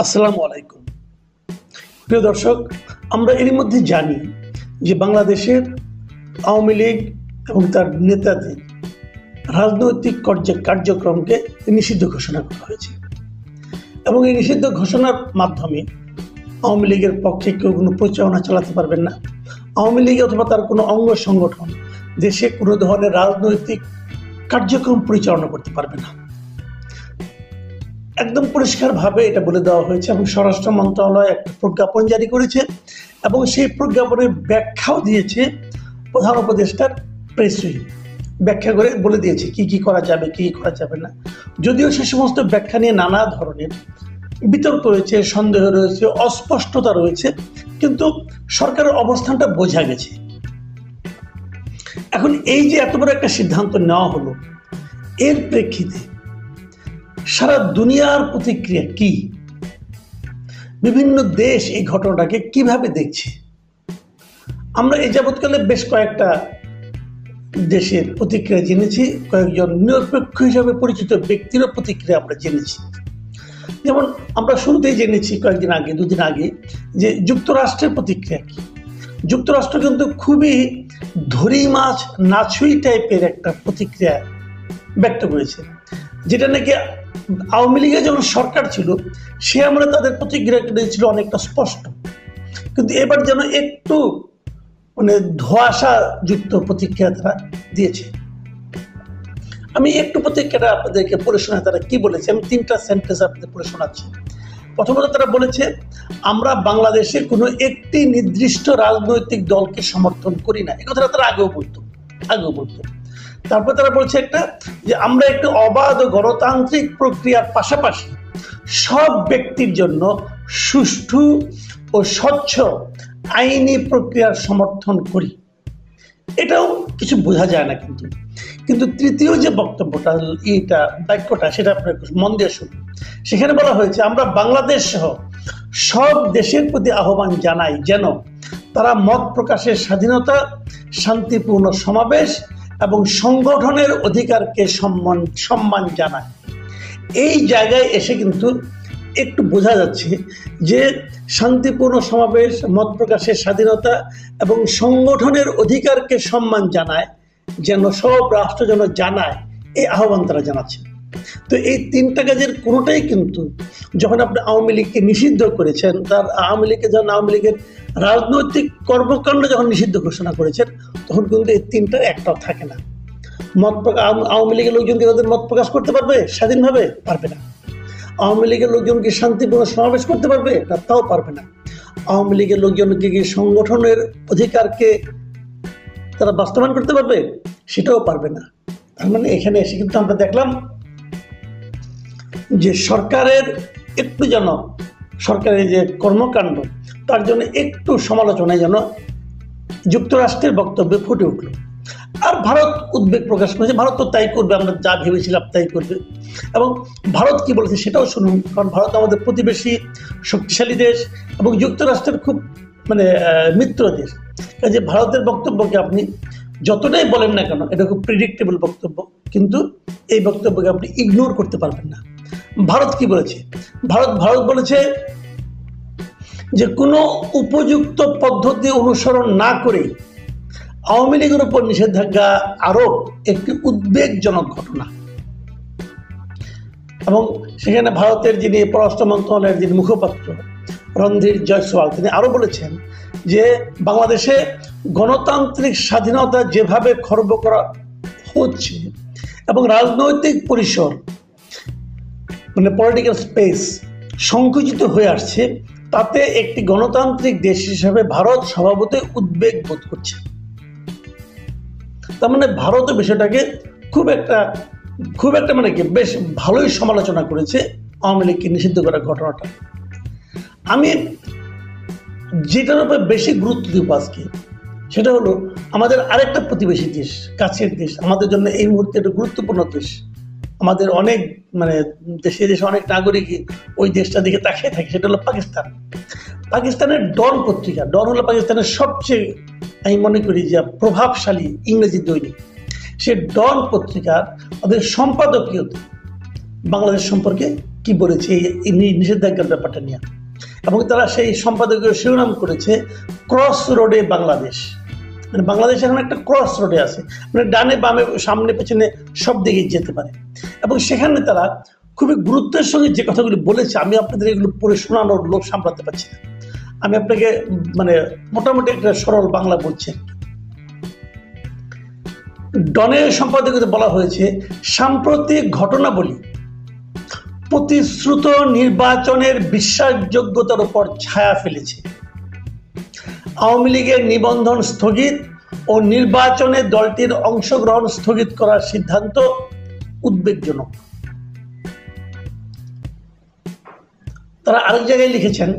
আসসালামু আলাইকুম। প্রিয় দর্শক, আমরা এর মধ্যে জানি যে বাংলাদেশের আওয়ামী লীগ এবং তার নেতাদের রাজনৈতিক কার্যক্রমকে নিষিদ্ধ ঘোষণা করা হয়েছে এবং এই নিষিদ্ধ ঘোষণার মাধ্যমে আওয়ামী লীগের পক্ষে কেউ কোনো প্রচারণা চালাতে পারবেন না। আওয়ামী লীগ অথবা তার কোনো অঙ্গ সংগঠন দেশে কোনো ধরনের রাজনৈতিক কার্যক্রম পরিচালনা করতে পারবে না। একদম পরিষ্কারভাবে এটা বলে দেওয়া হয়েছে এবং স্বরাষ্ট্র মন্ত্রণালয় একটা প্রজ্ঞাপন জারি করেছে এবং সেই প্রজ্ঞাপনের ব্যাখ্যাও দিয়েছে প্রধান উপদেষ্টার প্রেস রিলিজ। ব্যাখ্যা করে বলে দিয়েছে কি কি করা যাবে, কি করা যাবে না। যদিও সে সমস্ত ব্যাখ্যা নিয়ে নানা ধরনের বিতর্ক রয়েছে, সন্দেহ রয়েছে, অস্পষ্টতা রয়েছে, কিন্তু সরকারের অবস্থানটা বোঝা গেছে। এখন এই যে এত বড় একটা সিদ্ধান্ত নেওয়া হলো, এর প্রেক্ষিতে সারা দুনিয়ার প্রতিক্রিয়া কি, বিভিন্ন দেশ এই ঘটনাটাকে কিভাবে দেখছে। আমরা এই যাবৎকালে বেশ কয়েকটা দেশের প্রতিক্রিয়া জেনেছি, কয়েকজন নিরপেক্ষ হিসাবে পরিচিত ব্যক্তিরও প্রতিক্রিয়া আমরা জেনেছি। যেমন আমরা শুরুতেই জেনেছি দুদিন আগে যে যুক্তরাষ্ট্রের প্রতিক্রিয়া কি। যুক্তরাষ্ট্র কিন্তু খুবই ধরি মাছ নাছুই টাইপের একটা প্রতিক্রিয়া ব্যক্ত করেছে, যেটা নাকি আওয়ামী লীগের যখন সরকার ছিল সে আমলে তাদের প্রতিক্রিয়া ছিল অনেকটা স্পষ্ট, কিন্তু এবার যেন একটু ধোঁয়াশা যুক্ত প্রতিক্রিয়া তারা দিয়েছে। আমি একটু প্রতিক্রিয়াটা আপনাদেরকে পড়ে শোনাই তারা কি বলেছে। আমি 3টা সেন্টেন্স আপনাদের পড়ে শোনাচ্ছি। প্রথমত তারা বলেছে, আমরা বাংলাদেশে কোনো একটি নির্দিষ্ট রাজনৈতিক দলকে সমর্থন করি না। এই কথাটা তারা আগেও বলতো। তারপর তারা বলছে একটা যে আমরা একটি অবাধ গণতান্ত্রিক প্রক্রিয়ার পাশাপাশি সব ব্যক্তির জন্য সুষ্ঠু ও স্বচ্ছ আইনি প্রক্রিয়ার সমর্থন করি। এটাও কিছু বোঝা যায় না, কিন্তু তৃতীয় যে বক্তব্যটা, বাক্যটা, সেটা আপনার মন দিয়ে শুনুন। সেখানে বলা হয়েছে, আমরা বাংলাদেশ সহ সব দেশের প্রতি আহ্বান জানাই যেন তারা মত প্রকাশের স্বাধীনতা, শান্তিপূর্ণ সমাবেশ এবং সংগঠনের অধিকারকে সম্মান জানায়। এই জায়গায় এসে কিন্তু একটু বোঝা যাচ্ছে যে শান্তিপূর্ণ সমাবেশ, মত প্রকাশের স্বাধীনতা এবং সংগঠনের অধিকারকে সম্মান জানায়, যেন সব রাষ্ট্র যেন জানায়, এই আহ্বান তারা জানাচ্ছে। তো এই 3টা কাজের কোনোটাই কিন্তু যখন আপনি আওয়ামী লীগকে নিষিদ্ধ করেছেন, তার আওয়ামী লীগের রাজনৈতিক কর্মকাণ্ড যখন নিষিদ্ধ ঘোষণা করেছেন, তখন কিন্তু এই 3টার একটাও থাকে না। আওয়ামী লীগের লোকজন কি তাদের মত প্রকাশ করতে পারবে স্বাধীনভাবে? পারবে না। আওয়ামী লীগের লোকজন কি শান্তিপূর্ণ সমাবেশ করতে পারবে? তাও পারবে না। আওয়ামী লীগের লোকজনকে কি সংগঠনের অধিকারকে তারা বাস্তবায়ন করতে পারবে? সেটাও পারবে না। তার মানে এখানে এসে কিন্তু আমরা দেখলাম যে সরকারের যে কর্মকাণ্ড, তার জন্য একটু সমালোচনায় যেন যুক্তরাষ্ট্রের বক্তব্যে ফুটে উঠল। আর ভারত উদ্বেগ প্রকাশ করেছে। ভারত তো তাই করবে, আমরা যা ভেবেছিলাম তাই করবে। এবং ভারত কি বলেছে সেটাও শুনুন, কারণ ভারত আমাদের প্রতিবেশী, শক্তিশালী দেশ এবং যুক্তরাষ্ট্রের খুব মিত্র দেশ। কাজে ভারতের বক্তব্যকে আপনি যতটাই বলেন না কেন, এটা খুব প্রেডিক্টেবল বক্তব্য, কিন্তু এই বক্তব্যকে আপনি ইগনোর করতে পারবেন না। ভারত কি বলেছে? ভারত বলেছে যে কোনো উপযুক্ত পদ্ধতি অনুসরণ না করে আওয়ামী লীগের উপর নিষেধাজ্ঞা আরোপ একটি উদ্বেগজনক ঘটনা। এবং সেখানে ভারতের যিনি পররাষ্ট্র মন্ত্রণালয়ের যিনি মুখপাত্র রণধীর জয়সওয়াল, তিনি আরো বলেছেন যে বাংলাদেশে গণতান্ত্রিক স্বাধীনতা যেভাবে খর্ব করা হচ্ছে এবং রাজনৈতিক পরিসর পলিটিক্যাল স্পেস সংকুচিত হয়ে আসছে, তাতে একটি গণতান্ত্রিক দেশ হিসেবে ভারত স্বভাবতই উদ্বেগ বোধ করছে। তার মানে ভারত বিষয়টাকে খুব একটা বেশ ভালোই সমালোচনা করেছে আওয়ামী লীগকে নিষিদ্ধ করার ঘটনাটা। আমি যেটার উপরে বেশি গুরুত্ব দিব আজকে, সেটা হলো আমাদের আরেকটা প্রতিবেশী দেশ, কাছের দেশ, আমাদের জন্য এই মুহূর্তে একটা গুরুত্বপূর্ণ দেশ। আমাদের অনেক দেশে অনেক নাগরিকই ওই দেশটা দিকে তাকিয়ে থাকে, সেটা হলো পাকিস্তান। পাকিস্তানের ডন পত্রিকা, ডন হলো পাকিস্তানের সবচেয়ে, আমি মনে করি যে প্রভাবশালী ইংরেজি দৈনিক। সে ডন পত্রিকার ওদের সম্পাদকীয়তে বাংলাদেশ সম্পর্কে কি বলেছে এই নিষেধাজ্ঞার ব্যাপারটা নিয়ে, এবং তারা সেই সম্পাদকীয় শিরোনাম করেছে ক্রস রোডে বাংলাদেশ। মানে বাংলাদেশ এখন একটা ক্রস রোডে আছে, মানে ডানে বামে সামনে পেছনে সব দিকে যেতে পারে। এবং সেখানে তারা খুবই গুরুত্বের সঙ্গে যে কথাগুলি বলেছে, আমি আপনাদের এগুলো পড়ে শোনানোর লোভ সামলাতে পারছি না। আমি আপনাকে মানে মোটামুটি একটা সরল বাংলা বলছি। ডনের সম্পাদকীয়তে বলা হয়েছে, সাম্প্রতিক ঘটনাবলী প্রতিশ্রুত নির্বাচনের বিশ্বাসযোগ্যতার উপর ছায়া ফেলেছে। আওয়ামী লীগের নিবন্ধন স্থগিত ও নির্বাচনে দলটির অংশগ্রহণ স্থগিত করার সিদ্ধান্ত উদ্বেগজনক। তারা আরেক জায়গায় লিখেছেন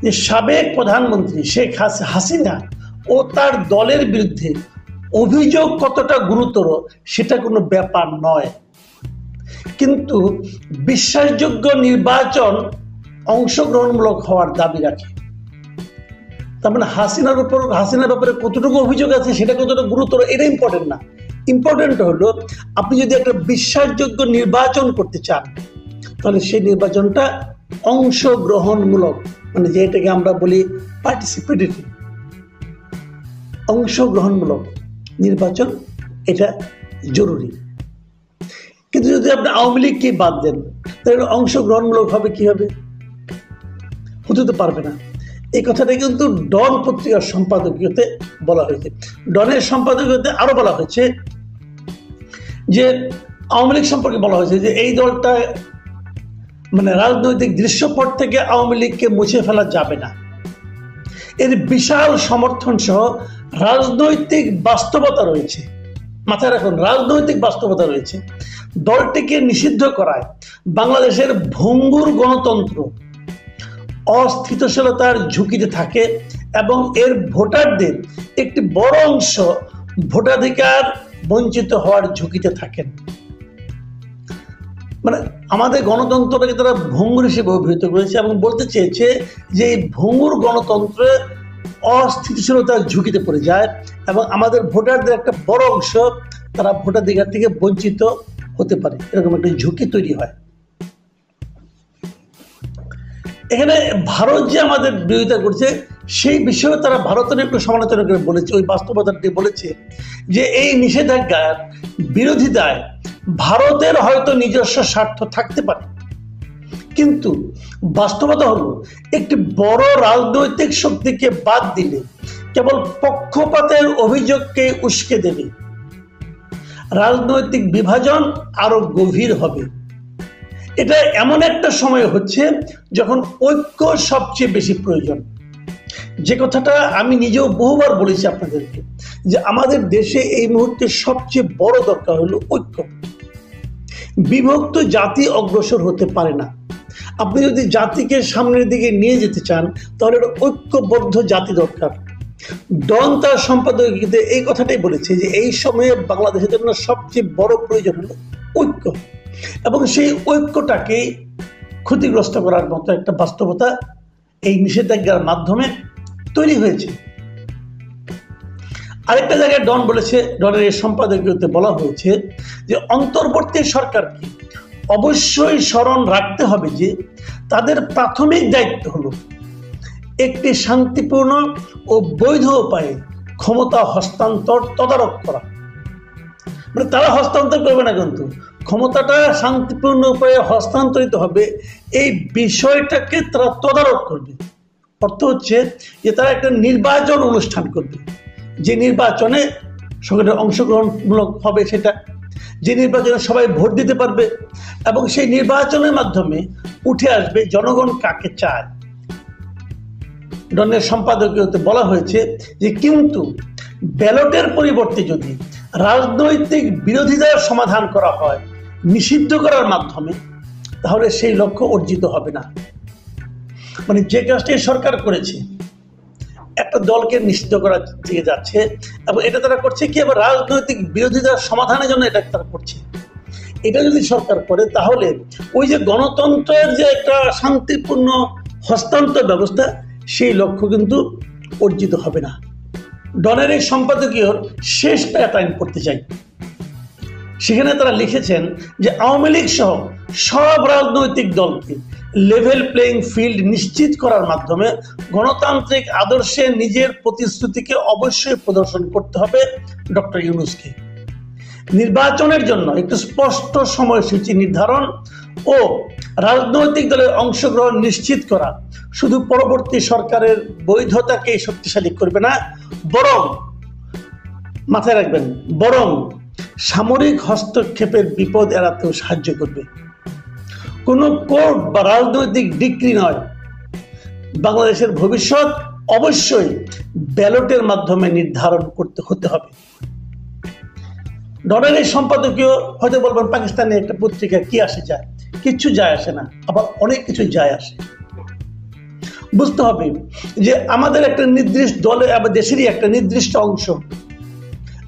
যে সাবেক প্রধানমন্ত্রী শেখ হাসিনা ও তার দলের বিরুদ্ধে অভিযোগ কতটা গুরুতর সেটা কোনো ব্যাপার নয়, কিন্তু বিশ্বাসযোগ্য নির্বাচন অংশগ্রহণমূলক হওয়ার দাবি রাখে। তার মানে হাসিনার ব্যাপারে কতটুকু অভিযোগ আছে সেটা কতটা গুরুতর এটা ইম্পর্টেন্ট না। ইম্পর্টেন্ট হলো আপনি যদি একটা বিশ্বাসযোগ্য নির্বাচন করতে চান তাহলে সেই নির্বাচনটা অংশগ্রহণমূলক, মানে যেটাকে আমরা বলি পার্টিসিপেটরি, অংশগ্রহণমূলক নির্বাচন, এটা জরুরি। কিন্তু যদি আপনি আওয়ামী লীগকে বাদ দেন তাহলে অংশগ্রহণমূলক হবে কি হবে? হতে তো পারবে না। এই কথাটা কিন্তু ডন পত্রিকার সম্পাদকীয়তে বলা হয়েছে। ডনের সম্পাদকীয়তে আরো বলা হয়েছে যে আওয়ামী লীগ সম্পর্কে বলা হয়েছে যে এই দলটা মানে রাজনৈতিক দৃশ্যপট থেকে আওয়ামী লীগকে মুছে ফেলা যাবে না। এর বিশাল সমর্থন সহ রাজনৈতিক বাস্তবতা রয়েছে। মাথায় রাখুন, রাজনৈতিক বাস্তবতা রয়েছে। দলটিকে নিষিদ্ধ করায় বাংলাদেশের ভঙ্গুর গণতন্ত্র অস্থিতিশীলতার ঝুঁকিতে থাকে এবং এর ভোটারদের একটি বড় অংশ ভোটাধিকার বঞ্চিত হওয়ার ঝুঁকিতে থাকেন। মানে আমাদের গণতন্ত্রটাকে তারা ভঙ্গুর হিসেবে অভিহিত করেছে এবং বলতে চেয়েছে যে এই ভঙ্গুর গণতন্ত্রে অস্থিতিশীলতার ঝুঁকিতে পড়ে যায় এবং আমাদের ভোটারদের একটা বড় অংশ তারা ভোটাধিকার থেকে বঞ্চিত হতে পারে, এরকম একটা ঝুঁকি তৈরি হয়। এখানে ভারত যে আমাদের বিরোধিতা করছে সেই বিষয়ে তারা ভারতের একটু সমালোচনা করে বলেছে, ওই বাস্তবতাটি বলেছে যে এই নিষেধাজ্ঞার বিরোধিতায় ভারতের হয়তো নিজস্ব স্বার্থ থাকতে পারে, কিন্তু বাস্তবতা হলো একটি বড় রাজনৈতিক শক্তিকে বাদ দিলে কেবল পক্ষপাতের অভিযোগকে উস্কে দেবে, রাজনৈতিক বিভাজন আরো গভীর হবে। এটা এমন একটা সময় হচ্ছে যখন ঐক্য সবচেয়ে বেশি প্রয়োজন। যে কথাটা আমি নিজেও বহুবার বলেছি আপনাদেরকে যে আমাদের দেশে এই মুহূর্তে সবচেয়ে বড় দরকার হলো ঐক্য। বিভক্ত জাতি অগ্রসর হতে পারে না। আপনি যদি জাতিকে সামনের দিকে নিয়ে যেতে চান তাহলে ঐক্যবদ্ধ জাতি দরকার। ডন তার সম্পাদকীয়তে এই কথাটাই বলেছে যে এই সময়ে বাংলাদেশের জন্য সবচেয়ে বড় প্রয়োজন হলো ঐক্য, এবং সেই ঐক্যটাকে ক্ষতিগ্রস্ত করার মতো একটা বাস্তবতা এই নিষেধাজ্ঞার মাধ্যমে তৈরি হয়েছে। আরেকটা জায়গায় ডন বলেছে, ডনের এই সম্পাদকীয়তে বলা হয়েছে যে অন্তর্বর্তী সরকারকে অবশ্যই স্মরণ রাখতে হবে যে তাদের প্রাথমিক দায়িত্ব হলো একটি শান্তিপূর্ণ ও বৈধ উপায়ে ক্ষমতা হস্তান্তর তদারক করা। মানে তারা হস্তান্তর করবে না, কিন্তু ক্ষমতাটা শান্তিপূর্ণ উপায়ে হস্তান্তরিত হবে এই বিষয়টাকে তারা তদারক করবে। অর্থ হচ্ছে যে তারা একটা নির্বাচন অনুষ্ঠান করবে, যে নির্বাচনে সকলের অংশগ্রহণমূলক হবে, সেটা যে নির্বাচনে সবাই ভোট দিতে পারবে এবং সেই নির্বাচনের মাধ্যমে উঠে আসবে জনগণ কাকে চায়। ডনের সম্পাদকীয়তে বলা হয়েছে যে কিন্তু ব্যালটের পরিবর্তে যদি রাজনৈতিক বিরোধিতার সমাধান করা হয় নিষিদ্ধ করার মাধ্যমে, তাহলে সেই লক্ষ্য অর্জিত হবে না। মানে যে কাজটি সরকার করেছে, একটা দলকে নিষিদ্ধ করার দিকে যাচ্ছে এবং এটা তারা করছে কি আবার রাজনৈতিক বিরোধিতার সমাধানের জন্য এটা তারা করছে। এটা যদি সরকার করে তাহলে ওই যে গণতন্ত্রের যে একটা শান্তিপূর্ণ হস্তান্তর ব্যবস্থা, সেই লক্ষ্য কিন্তু অর্জিত হবে না। ডনের এই সম্পাদকীয়র শেষ প্যাটার্ন পড়তে চাই। সেখানে তারা লিখেছেন যে আওয়ামী লীগ সহ সব রাজনৈতিক দলকে লেভেল প্লেইং ফিল্ড নিশ্চিত করার মাধ্যমে গণতান্ত্রিক আদর্শে নিজের প্রতিশ্রুতিকে অবশ্যই প্রদর্শন করতে হবে ডক্টর ইউনূসকে। নির্বাচনের জন্য একটি স্পষ্ট সময়সূচি নির্ধারণ ও রাজনৈতিক দলের অংশগ্রহণ নিশ্চিত করা শুধু পরবর্তী সরকারের বৈধতাকে শক্তিশালী করবে না, বরং মাথায় রাখবেন, বরং সামরিক হস্তক্ষেপের বিপদ এড়াতেও সাহায্য করবে। কোনো কোর্ট বা রাজনৈতিক ডিক্রি নয়, বাংলাদেশের ভবিষ্যৎ অবশ্যই ব্যালটের মাধ্যমে নির্ধারণ করতে হতে হবে। ডনের এই সম্পাদকীয় হয়তো বলবেন পাকিস্তানি একটা পত্রিকা কি আসে যায়, কিচ্ছু যায় আসে না, আবার অনেক কিছু যায় আসে। বুঝতে হবে যে আমাদের একটা নির্দিষ্ট দলে, আমাদের দেশেরই একটা নির্দিষ্ট অংশ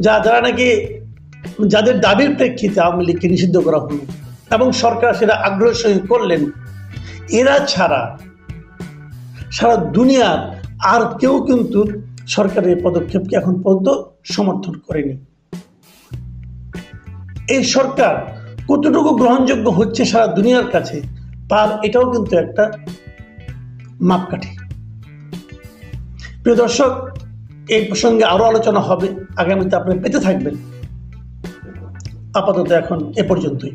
যারা নাকি যাদের দাবির প্রেক্ষিতে আওয়ামী লীগকে নিষিদ্ধ করা হলো এবং সরকার সেটা আগ্রহের সঙ্গে করলেন, এরা ছাড়া সারা দুনিয়ার আর কেউ কিন্তু সরকারের পদক্ষেপকে এখন পর্যন্ত সমর্থন করেনি। এই সরকার কতটুকু গ্রহণযোগ্য হচ্ছে সারা দুনিয়ার কাছে তার এটাও কিন্তু একটা মাপকাঠি। প্রিয় দর্শক, এই প্রসঙ্গে আরো আলোচনা হবে, আগামীতে আপনারা পেতে থাকবেন। আপাতত এখন এ পর্যন্তই।